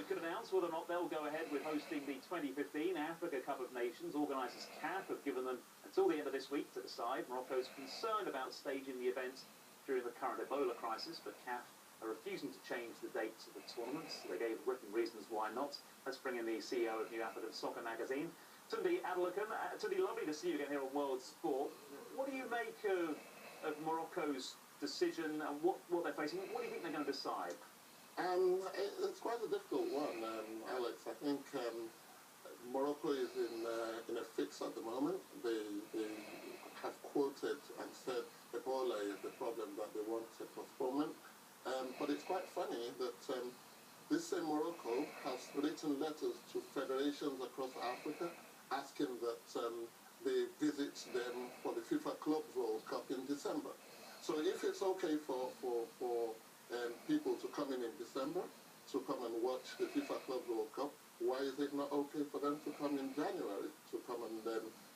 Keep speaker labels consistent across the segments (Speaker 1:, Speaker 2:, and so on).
Speaker 1: government could announce whether or not they'll go ahead with hosting the 2015 Africa Cup of Nations. Organisers CAF have given them until the end of this week to decide. Morocco's concerned about staging the event during the current Ebola crisis, but CAF are refusing to change the dates of the tournaments. They gave written reasons why not. Let's bring in the CEO of New African Soccer magazine, Tunde Adelakun. Tunde, lovely to see you again here on World Sport. What do you make of Morocco's decision and what they're facing? What do you think they're going to decide?
Speaker 2: It's quite a difficult one, Alex. I think Morocco is in a fix at the moment. They have quoted and said Ebola is the problem that they want a postponement. But it's quite funny that this same Morocco has written letters to federations across Africa asking that they visit them for the FIFA Club World Cup in December. So if it's okay for people to come in December to come and watch the FIFA Club World Cup, why is it not okay for them to come in January to come and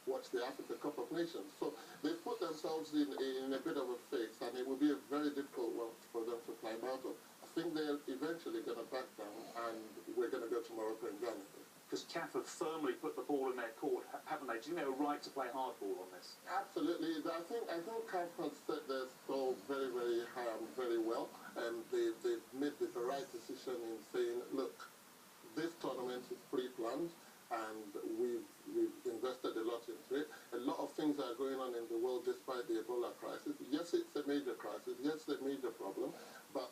Speaker 2: watch the Africa Cup of Nations? So they've put themselves in a bit of a fix, and it will be a very difficult one for them to climb out of. I think they're eventually going to back down, and we're going to go to Morocco in January.
Speaker 1: Because CAF have firmly put the ball in their court, haven't they? Do you think they're right to play hardball on this?
Speaker 2: Absolutely. I think CAF has set their stall very, very high and very well, and they've made the right decision in saying, look, this tournament is pre-planned, and we've invested a lot into it. A lot of things are going on in the world despite the Ebola crisis. Yes, it's a major crisis. Yes, it's a major problem, but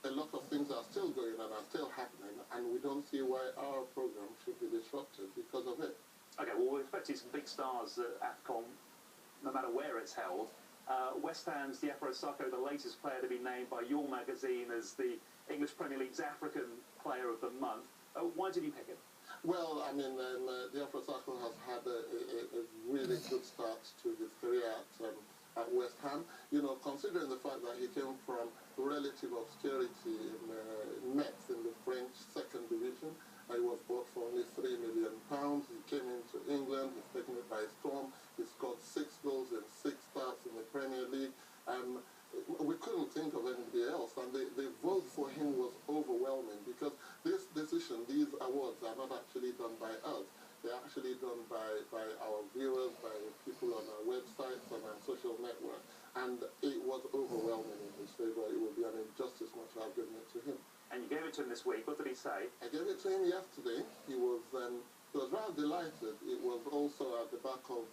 Speaker 2: a lot of things are still going on, are still happening, and we don't see why our program should be disrupted because of it.
Speaker 1: Okay, well, we're expecting some big stars at AFCON, no matter where it's held. West Ham's Diafra Sakho, the latest player to be named by your magazine as the English Premier League's African Player of the Month. Why did you pick him?
Speaker 2: Well, I mean, Diafra Sakho has had a really good start to his career at West Ham. You know, considering the fact that he came from relative obscurity in Metz in the French second division, he was bought for only £3 million. He came into England, he's taken it by storm. He scored 6 goals and 6 starts in the Premier League. We couldn't think of anybody else, and the vote for him was overwhelming, because this decision, these awards are not actually done by us. They're actually done by our viewers, by people on our websites, on our social network, and it was overwhelming in his favour. It would be an injustice not to have given it to him.
Speaker 1: And you gave it to him this week. What did he say?
Speaker 2: I gave it to him yesterday. He was rather delighted. It was also at the back of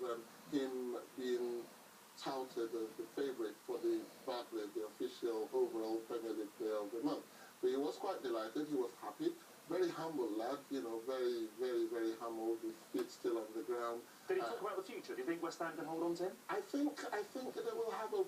Speaker 2: him being touted as the favourite for the Barclays, the official overall Premier League Player of the Month. So he was quite delighted. He was happy. Very humble lad, you know, very, very, very humble. His feet still on the ground.
Speaker 1: Did he talk about the future? Do you think West Ham can hold on to him?
Speaker 2: I think they will have a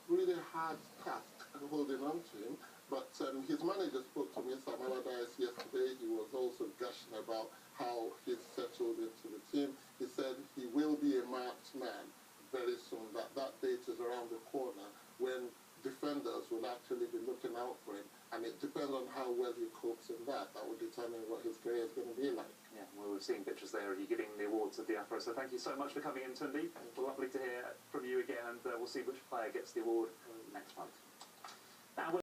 Speaker 2: really hard task holding on to him. But his manager spoke to Mr. Allardyce yesterday. He was also gushing about how he's settled into the team. He said he will be a marked man very soon. That date is around the corner when defenders will actually be looking out for him. And it depends on how well he copes in that. That will determine what his career is going to be like.
Speaker 1: Yeah, well, we've seen pictures there of you giving the awards at Diafra. So thank you so much for coming in, Tunde. Lovely to hear from you again, and we'll see which player gets the award next month. Now,